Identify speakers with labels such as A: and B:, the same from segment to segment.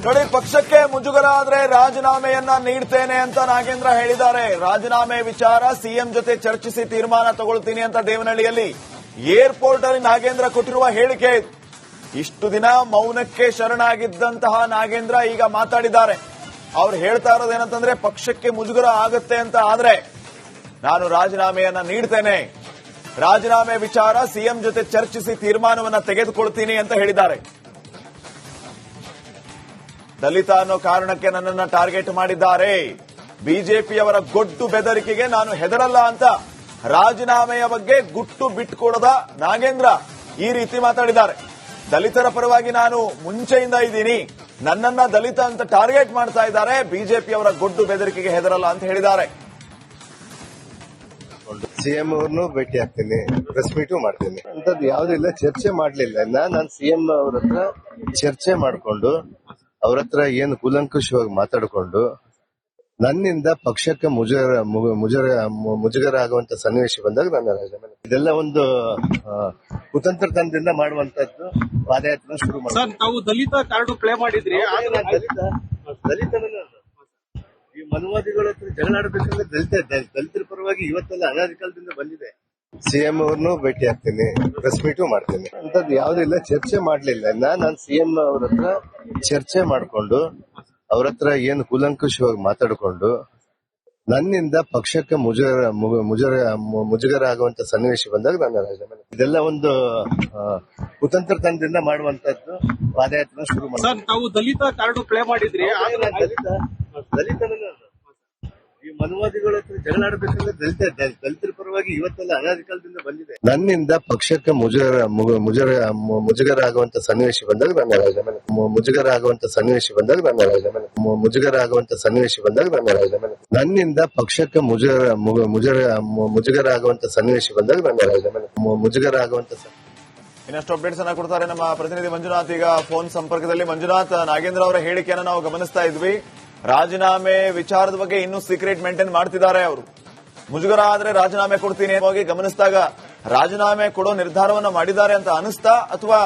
A: ನೋಡಿ, ಪಕ್ಷಕ್ಕೆ ಮುಜುಗರ ಆದ್ರೆ ರಾಜೀನಾಮೆಯನ್ನ ನೀಡ್ತೇನೆ ಅಂತ ನಾಗೇಂದ್ರ ಹೇಳಿದ್ದಾರೆ. ರಾಜೀನಾಮೆ ವಿಚಾರ ಸಿಎಂ ಜೊತೆ ಚರ್ಚಿಸಿ ತೀರ್ಮಾನ ತಗೊಳ್ತೀನಿ ಅಂತ ದೇವನಹಳ್ಳಿಯಲ್ಲಿ ಏರ್ಪೋರ್ಟ್ ಅಲ್ಲಿ ನಾಗೇಂದ್ರ ಕೊಟ್ಟಿರುವ ಹೇಳಿಕೆ. ಇಷ್ಟು ದಿನ ಮೌನಕ್ಕೆ ಶರಣಾಗಿದ್ದಂತಹ ನಾಗೇಂದ್ರ ಈಗ ಮಾತಾಡಿದ್ದಾರೆ. ಅವ್ರು ಹೇಳ್ತಾ ಇರೋದೇನಂತಂದ್ರೆ, ಪಕ್ಷಕ್ಕೆ ಮುಜುಗರ ಆಗುತ್ತೆ ಅಂತ ಆದ್ರೆ ನಾನು ರಾಜೀನಾಮೆಯನ್ನ ನೀಡ್ತೇನೆ, ರಾಜೀನಾಮೆ ವಿಚಾರ ಸಿಎಂ ಜೊತೆ ಚರ್ಚಿಸಿ ತೀರ್ಮಾನವನ್ನ ತೆಗೆದುಕೊಳ್ತೀನಿ ಅಂತ ಹೇಳಿದ್ದಾರೆ. ದಲಿತ ಅನ್ನೋ ಕಾರಣಕ್ಕೆ ನನ್ನನ್ನ ಟಾರ್ಗೆಟ್ ಮಾಡಿದ್ದಾರೆ, ಬಿಜೆಪಿಯವರ ಗೊಡ್ಡು ಬೆದರಿಕೆಗೆ ನಾನು ಹೆದರಲ್ಲ ಅಂತ ರಾಜೀನಾಮೆಯ ಬಗ್ಗೆ ಗುಟ್ಟು ಬಿಟ್ಟುಕೊಡದ ನಾಗೇಂದ್ರ ಈ ರೀತಿ ಮಾತಾಡಿದ್ದಾರೆ. ದಲಿತರ ಪರವಾಗಿ ನಾನು ಮುಂಚೆಯಿಂದ ಇದ್ದೀನಿ, ನನ್ನನ್ನ ದಲಿತ ಅಂತ ಟಾರ್ಗೆಟ್ ಮಾಡ್ತಾ ಇದ್ದಾರೆ, ಬಿಜೆಪಿಯವರ ಗೊಡ್ಡು ಬೆದರಿಕೆಗೆ ಹೆದರಲ್ಲ ಅಂತ ಹೇಳಿದ್ದಾರೆ.
B: ಸಿಎಂ ಅವ್ರನ್ನು ಭೇಟಿ ಆಗ್ತೀನಿ, ಪ್ರೆಸ್ ಮೀಟು ಮಾಡ್ತೀನಿ ಅಂತದ್ದು ಯಾವುದಿಲ್ಲ, ಚರ್ಚೆ ಮಾಡ್ಲಿಲ್ಲ. ನಾನು ಸಿಎಂ ಅವ್ರ ಹತ್ರ ಚರ್ಚೆ ಮಾಡ್ಕೊಂಡು ಅವ್ರ ಹತ್ರ ಏನು ಕೂಲಂಕುಷವಾಗಿ ಮಾತಾಡಿಕೊಂಡು ನನ್ನಿಂದ ಪಕ್ಷಕ್ಕೆ ಮುಜುಗರ ಆಗುವಂತ ಸನ್ನಿವೇಶ ಬಂದಾಗ ನನ್ನ ರಾಜೀನಾಮೆ. ಇದೆಲ್ಲ ಒಂದು ಕುತಂತ್ರತನದಿಂದ ಮಾಡುವಂತದ್ದು. ಪಾದಯಾತ್ರೆ ಶುರು ಮಾಡಿ
C: ತಾವು ದಲಿತ ಕಾರ್ಡು ಪ್ಲೇ ಮಾಡಿದ್ರಿ.
B: ದಲಿತನ ಈ ಮನುವಾದಿಗಳ ಹತ್ರ ಜಗಳಾಡಬೇಕಂದ್ರೆ ದಲಿತರ ಪರವಾಗಿ ಇವತ್ತೆಲ್ಲ ಅನಾದಿ ಕಾಲದಿಂದ ಬಂದಿದೆ. ಸಿಎಂ ಅವ್ರನ್ನು ಭೇಟಿ ಆಗ್ತೀನಿ, ಪ್ರೆಸ್ ಮೀಟು ಮಾಡ್ತೀನಿ ಅಂತದ್ದು ಯಾವುದಿಲ್ಲ, ಚರ್ಚೆ ಮಾಡ್ಲಿಲ್ಲ. ನಾನು ಸಿಎಂ ಅವ್ರ ಹತ್ರ ಚರ್ಚೆ ಮಾಡ್ಕೊಂಡು ಅವ್ರ ಹತ್ರ ಏನು ಕೂಲಂಕುಷವಾಗಿ ಮಾತಾಡಿಕೊಂಡು ನನ್ನಿಂದ ಪಕ್ಷಕ್ಕೆ ಮುಜುಗರ ಆಗುವಂತ ಸನ್ನಿವೇಶ ಬಂದಾಗ ನನ್ನ ರಾಜೀನಾಮೆ. ಇದೆಲ್ಲ ಒಂದು ಕುತಂತ್ರತನದಿಂದ ಮಾಡುವಂತದ್ದು. ಪಾದಯಾತ್ರೆ ಶುರು ಮಾಡಿ
C: ತಾವು ದಲಿತ ಕಾರ್ಡು ಪ್ಲೇ ಮಾಡಿದ್ರಿ.
B: ದಲಿತನ ಈ ಮನುವಾದಿಗಳ ಹತ್ರ ಜಗಳಾಡಬೇಕಂದ್ರೆ ದಲಿತರ ಪರವಾಗಿ ಇವತ್ತೆಲ್ಲ ಅನಾದಿ ಕಾಲದಿಂದ ಬಂದಿದೆ. ನನ್ನಿಂದ ಪಕ್ಷಕ್ಕೆ ಮುಜುಗರ ಆಗುವಂತ ಸನ್ನಿವೇಶ ಬಂದಾಗ ನನ್ನ ರಾಜೀನಾಮೆ. ಮುಜುಗರ ಆಗುವಂತ ಸನ್ನಿವೇಶ ಬಂದಾಗ ನನ್ನ ರಾಜೀನಾಮೆ. ನನ್ನಿಂದ ಪಕ್ಷಕ್ಕೆ ಮುಜುಗರ ಆಗುವಂತ ಸನ್ನಿವೇಶ ಬಂದಾಗ ನನ್ನ ರಾಜೀನಾಮೆ.
A: ಇನ್ನಷ್ಟು ಅಪ್ಡೇಟ್ಸ್ ಅನ್ನ ಕೊಡ್ತಾರೆ ನಮ್ಮ ಪ್ರತಿನಿಧಿ ಮಂಜುನಾಥ್. ಈಗ ಫೋನ್ ಸಂಪರ್ಕದಲ್ಲಿ ಮಂಜುನಾಥ್, ನಾಗೇಂದ್ರ ಅವರ ಹೇಳಿಕೆಯನ್ನು ನಾವು ಗಮನಿಸ್ತಾ ಇದ್ವಿ. ರಾಜೀನಾಮೆ ವಿಚಾರದ ಬಗ್ಗೆ ಇನ್ನೂ ಸೀಕ್ರೆಟ್ ಮೇಂಟೈನ್ ಮಾಡ್ತಿದ್ದಾರೆ ಅವರು. ಮುಜುಗರ ಆದ್ರೆ ರಾಜೀನಾಮೆ ಕೊಡ್ತೀನಿ ಹೋಗಿ ಗಮನಿಸಿದಾಗ ರಾಜೀನಾಮೆ ಕೊಡೋ ನಿರ್ಧಾರವನ್ನ ಮಾಡಿದ್ದಾರೆ ಅಂತ ಅನಿಸ್ತಾ, ಅಥವಾ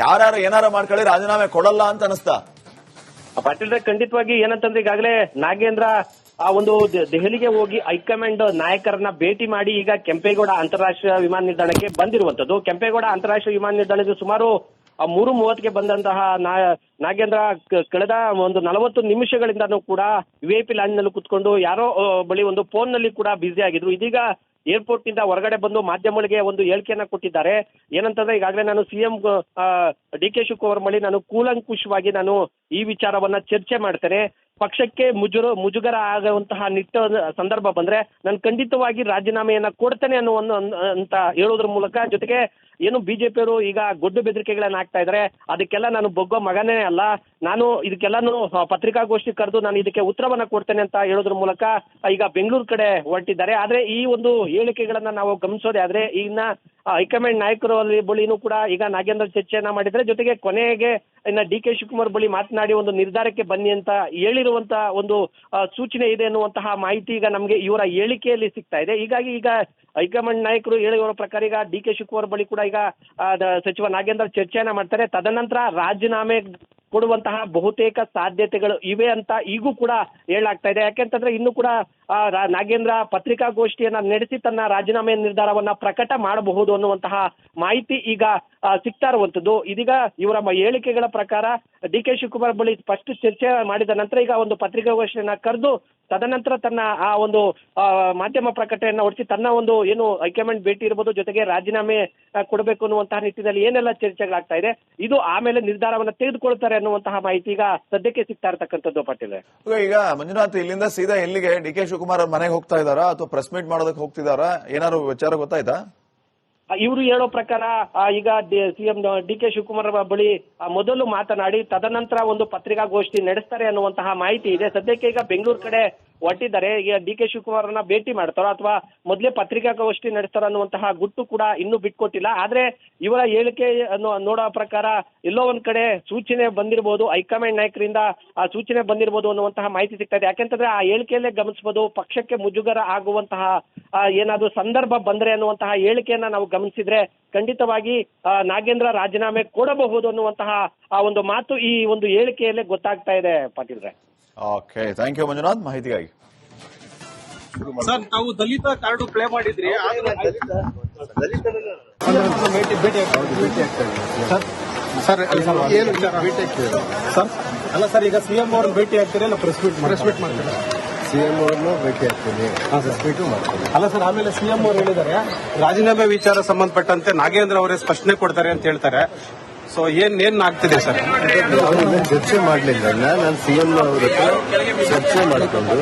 A: ಯಾರು ಏನಾರ ಮಾಡ್ಕೊಳ್ಳಿ ರಾಜೀನಾಮೆ ಕೊಡಲ್ಲ ಅಂತ ಅನಿಸ್ತಾ?
D: ಪಾಟೀಲ್, ಖಂಡಿತವಾಗಿ ಏನಂತಂದ್ರೆ ಈಗಾಗಲೇ ನಾಗೇಂದ್ರ ಆ ಒಂದು ದೆಹಲಿಗೆ ಹೋಗಿ ಹೈಕಮಾಂಡ್ ನಾಯಕರನ್ನ ಭೇಟಿ ಮಾಡಿ ಈಗ ಕೆಂಪೇಗೌಡ ಅಂತಾರಾಷ್ಟ್ರೀಯ ವಿಮಾನ ನಿಲ್ದಾಣಕ್ಕೆ ಬಂದಿರುವಂತದ್ದು. ಕೆಂಪೇಗೌಡ ಅಂತಾರಾಷ್ಟ್ರೀಯ ವಿಮಾನ ನಿಲ್ದಾಣದ ಸುಮಾರು 3:30ಕ್ಕೆ ಬಂದಂತಹ ನಾಗೇಂದ್ರ ಕಳೆದ ಒಂದು 40 ನಿಮಿಷಗಳಿಂದನೂ ಕೂಡ ವಿಐಪಿ ಲಾಂಜ್ ನಲ್ಲಿ ಕುತ್ಕೊಂಡು ಯಾರೋ ಬಳಿ ಒಂದು ಫೋನ್ ನಲ್ಲಿ ಕೂಡ ಬ್ಯುಸಿ ಆಗಿದ್ರು. ಇದೀಗ ಏರ್ಪೋರ್ಟ್ ನಿಂದ ಹೊರಗಡೆ ಬಂದು ಮಾಧ್ಯಮಗಳಿಗೆ ಒಂದು ಹೇಳಿಕೆಯನ್ನ ಕೊಟ್ಟಿದ್ದಾರೆ. ಏನಂತಂದ್ರೆ, ಈಗಾಗಲೇ ನಾನು ಸಿಎಂ ಡಿ.ಕೆ. ಶಿವಕುಮಾರ್ ಬಳಿ ನಾನು ಕೂಲಂಕುಷವಾಗಿ ನಾನು ಈ ವಿಚಾರವನ್ನ ಚರ್ಚೆ ಮಾಡ್ತೇನೆ, ಪಕ್ಷಕ್ಕೆ ಮುಜುಗರ ಆಗುವಂತಹ ಸಂದರ್ಭ ಬಂದ್ರೆ ನಾನು ಖಂಡಿತವಾಗಿ ರಾಜೀನಾಮೆಯನ್ನ ಕೊಡ್ತೇನೆ ಅಂತ ಹೇಳೋದ್ರ ಮೂಲಕ, ಜೊತೆಗೆ ಏನು ಬಿಜೆಪಿಯವರು ಈಗ ಗೊಡ್ಡು ಬೆದರಿಕೆಗಳನ್ನ ಹಾಕ್ತಾ ಇದ್ದಾರೆ, ಅದಕ್ಕೆಲ್ಲ ನಾನು ಬೊಗ್ಗೋ ಮಗನೇ ಅಲ್ಲ, ನಾನು ಇದಕ್ಕೆಲ್ಲಾನು ಪತ್ರಿಕಾಗೋಷ್ಠಿ ಕರೆದು ನಾನು ಇದಕ್ಕೆ ಉತ್ತರವನ್ನ ಕೊಡ್ತೇನೆ ಅಂತ ಹೇಳೋದ್ರ ಮೂಲಕ ಈಗ ಬೆಂಗಳೂರು ಕಡೆ ಹೊರಟಿದ್ದಾರೆ. ಆದ್ರೆ ಈ ಒಂದು ಹೇಳಿಕೆಗಳನ್ನ ನಾವು ಗಮನಿಸೋದೇ ಆದ್ರೆ ಇನ್ನ ಹೈಕಮಾಂಡ್ ನಾಯಕರ ಬಳಿನೂ ಕೂಡ ಈಗ ನಾಗೇಂದ್ರ ಚರ್ಚೆಯನ್ನ ಮಾಡಿದ್ರೆ, ಜೊತೆಗೆ ಕೊನೆಗೆ ಇನ್ನ ಡಿ.ಕೆ. ಶಿವಕುಮಾರ್ ಬಳಿ ಮಾತನಾಡಿ ಒಂದು ನಿರ್ಧಾರಕ್ಕೆ ಬನ್ನಿ ಅಂತ ಹೇಳಿರುವಂತ ಒಂದು ಸೂಚನೆ ಇದೆ ಅನ್ನುವಂತಹ ಮಾಹಿತಿ ಈಗ ನಮಗೆ ಇವರ ಹೇಳಿಕೆಯಲ್ಲಿ ಸಿಗ್ತಾ ಇದೆ. ಹೀಗಾಗಿ ಈಗ ಹೈಕಮಾಂಡ್ ನಾಯಕರು ಹೇಳಿರುವ ಪ್ರಕಾರ ಈಗ ಡಿ.ಕೆ. ಶಿವಕುಮಾರ್ ಬಳಿ ಕೂಡ ಈಗ ಸಚಿವ ನಾಗೇಂದ್ರ ಚರ್ಚೆಯನ್ನ ಮಾಡ್ತಾರೆ. ತದನಂತರ ರಾಜೀನಾಮೆ ಕೊಡುವಂತಹ ಬಹುತೇಕ ಸಾಧ್ಯತೆಗಳು ಇವೆ ಅಂತ ಈಗೂ ಕೂಡ ಹೇಳಲಾಗ್ತಾ ಇದೆ. ಯಾಕೆಂತಂದ್ರೆ ಇನ್ನು ಕೂಡ ನಾಗೇಂದ್ರ ಪತ್ರಿಕಾಗೋಷ್ಠಿಯನ್ನ ನಡೆಸಿ ತನ್ನ ರಾಜೀನಾಮೆ ನಿರ್ಧಾರವನ್ನ ಪ್ರಕಟ ಮಾಡಬಹುದು ಅನ್ನುವಂತಹ ಮಾಹಿತಿ ಈಗ ಸಿಗ್ತಾ ಇರುವಂತದ್ದು. ಇದೀಗ ಇವರ ಹೇಳಿಕೆಗಳ ಪ್ರಕಾರ ಡಿ.ಕೆ. ಶಿವಕುಮಾರ್ ಬಳಿ ಫಸ್ಟ್ ಚರ್ಚೆ ಮಾಡಿದ ನಂತರ ಈಗ ಒಂದು ಪತ್ರಿಕಾಗೋಷ್ಠಿಯನ್ನ ಕರೆದು ತದನಂತರ ತನ್ನ ಆ ಒಂದು ಮಾಧ್ಯಮ ಪ್ರಕಟಣೆಯನ್ನ ಹೊರಡಿಸಿ ತನ್ನ ಒಂದು ಏನು ಹೈಕಮಾಂಡ್ ಭೇಟಿ ಇರಬಹುದು, ಜೊತೆಗೆ ರಾಜೀನಾಮೆ ಕೊಡಬೇಕು ಅನ್ನುವಂತಹ ನಿಟ್ಟಿನಲ್ಲಿ ಏನೆಲ್ಲ ಚರ್ಚೆಗಳಾಗ್ತಾ ಇದೆ, ಇದು ಆಮೇಲೆ ನಿರ್ಧಾರವನ್ನ ತೆಗೆದುಕೊಳ್ತಾರೆ ಅನ್ನುವಂತಹ ಮಾಹಿತಿ ಈಗ ಸದ್ಯಕ್ಕೆ ಸಿಗ್ತಾ ಇರತಕ್ಕಂಥದ್ದು. ಪಾಟೀಲ್,
A: ಈಗ ಮಂಜುನಾಥ್ ಇಲ್ಲಿಂದ ಸೀದಾ ಎಲ್ಲಿಗೆ ಡಿ.ಕೆ. ಶಿವಕುಮಾರ್ ಅವ್ರ ಮನೆಗೆ ಹೋಗ್ತಾ ಇದ್ದಾರಾ ಅಥವಾ ಪ್ರೆಸ್ ಮೀಟ್ ಮಾಡೋದಕ್ಕೆ ಹೋಗ್ತಿದಾರಾ? ಏನಾದ್ರು ವಿಚಾರ ಗೊತ್ತಾಯ್ತಾ?
D: ಇವರು ಹೇಳೋ ಪ್ರಕಾರ ಈಗ ಸಿಎಂ ಡಿ.ಕೆ. ಶಿವಕುಮಾರ್ ಬಳಿ ಮೊದಲು ಮಾತನಾಡಿ ತದನಂತರ ಒಂದು ಪತ್ರಿಕಾಗೋಷ್ಠಿ ನಡೆಸ್ತಾರೆ ಅನ್ನುವಂತಹ ಮಾಹಿತಿ ಇದೆ. ಸದ್ಯಕ್ಕೆ ಈಗ ಬೆಂಗಳೂರು ಕಡೆ ಹೊರಟಿದ್ದಾರೆ. ಈಗ ಡಿ ಕೆ ಶಿವಕುಮಾರ್ನ ಭೇಟಿ ಮಾಡ್ತಾರೋ ಅಥವಾ ಮೊದಲೇ ಪತ್ರಿಕಾಗೋಷ್ಠಿ ನಡೆಸ್ತಾರೋ ಅನ್ನುವಂತಹ ಗುಟ್ಟು ಕೂಡ ಇನ್ನೂ ಬಿಟ್ಕೊಟ್ಟಿಲ್ಲ. ಆದ್ರೆ ಇವರ ಹೇಳಿಕೆ ನೋಡೋ ಪ್ರಕಾರ ಎಲ್ಲೋ ಒಂದ್ ಕಡೆ ಸೂಚನೆ ಬಂದಿರಬಹುದು, ಹೈಕಮಾಂಡ್ ನಾಯಕರಿಂದ ಆ ಸೂಚನೆ ಬಂದಿರಬಹುದು ಅನ್ನುವಂತಹ ಮಾಹಿತಿ ಸಿಗ್ತಾ ಇದೆ. ಯಾಕೆಂತಂದ್ರೆ ಆ ಹೇಳಿಕೆಯಲ್ಲೇ ಗಮನಿಸಬಹುದು, ಪಕ್ಷಕ್ಕೆ ಮುಜುಗರ ಆಗುವಂತಹ ಏನಾದ್ರೂ ಸಂದರ್ಭ ಬಂದ್ರೆ ಅನ್ನುವಂತಹ ಹೇಳಿಕೆಯನ್ನ ನಾವು ಗಮನಿಸಿದ್ರೆ ಖಂಡಿತವಾಗಿ ನಾಗೇಂದ್ರ ರಾಜೀನಾಮೆ ಕೊಡಬಹುದು ಅನ್ನುವಂತಹ ಆ ಒಂದು ಮಾತು ಈ ಒಂದು ಹೇಳಿಕೆಯಲ್ಲೇ ಗೊತ್ತಾಗ್ತಾ ಇದೆ ಪಾಟೀಲ್ರೆ.
A: ಓಕೆ, ಥ್ಯಾಂಕ್ ಯು ಮಂಜುನಾಥ್ ಮಾಹಿತಿಗಾಗಿ.
C: ಸರ್, ತಾವು ದಲಿತ ಕಾರ್ಡು ಪ್ಲೇ ಮಾಡಿದ್ರಿ.
B: ಸರ್ ಏನು ಭೇಟಿ ಆಗ್ತಿದೆ
C: ಸರ್, ಅಲ್ಲ ಸರ್, ಈಗ ಸಿಎಂ ಅವ್ರನ್ನ ಭೇಟಿ ಆಗ್ತೀರಿ ಇಲ್ಲ ಪ್ರೆಸ್ ಮೀಟ್ ಮಾಡ್ತೀರಾ?
B: ಸಿಎಂ ಅವ್ರನ್ನು ಭೇಟಿ ಆಗ್ತೀನಿ, ಪ್ರೆಸ್ ಮೀಟು ಮಾಡ್ತೀನಿ.
C: ಅಲ್ಲ ಸರ್, ಆಮೇಲೆ ಸಿಎಂ ಅವರು ಹೇಳಿದ್ದಾರೆ ರಾಜೀನಾಮೆ ವಿಚಾರ ಸಂಬಂಧಪಟ್ಟಂತೆ ನಾಗೇಂದ್ರ ಅವರೇ ಸ್ಪಷ್ಟನೆ ಕೊಡ್ತಾರೆ ಅಂತ ಹೇಳ್ತಾರೆ. ಸೊ ಏನ್ ಆಗ್ತಿದೆ ಸರ್?
B: ಅವ್ರನ್ನ ಚರ್ಚೆ ಮಾಡಲಿಲ್ಲ. ನಾನು ಸಿಎಂ ಅವ್ರ ಹತ್ರ ಚರ್ಚೆ ಮಾಡಿಕೊಂಡು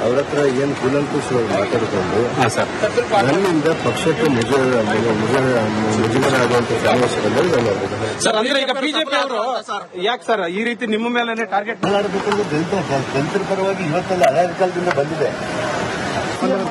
B: ಅವ್ರ ಹತ್ರ ಏನ್ ಕೂಲಂಕುಷವಾಗಿ ಮಾತಾಡಿಕೊಂಡು ನನ್ನಿಂದ ಪಕ್ಷಕ್ಕೆ ಮುಜುಗರ ಆಗುವಂತ ಸನ್ನಿವೇಶದಲ್ಲಿ ನಾನು
C: ಸರ್, ಅಂದ್ರೆ ಈಗ ಬಿಜೆಪಿ ಅವರು ಯಾಕೆ ಸರ್ ಈ ರೀತಿ ನಿಮ್ಮ ಮೇಲೆ ಟಾರ್ಗೆಟ್
B: ಮಾತಾಡಬೇಕಂದ್ರೆ ದಲಿತರ ಪರವಾಗಿ ಇವತ್ತೆಲ್ಲ ಅನಾದಿ ಕಾಲದಿಂದ ಬಂದಿದೆ.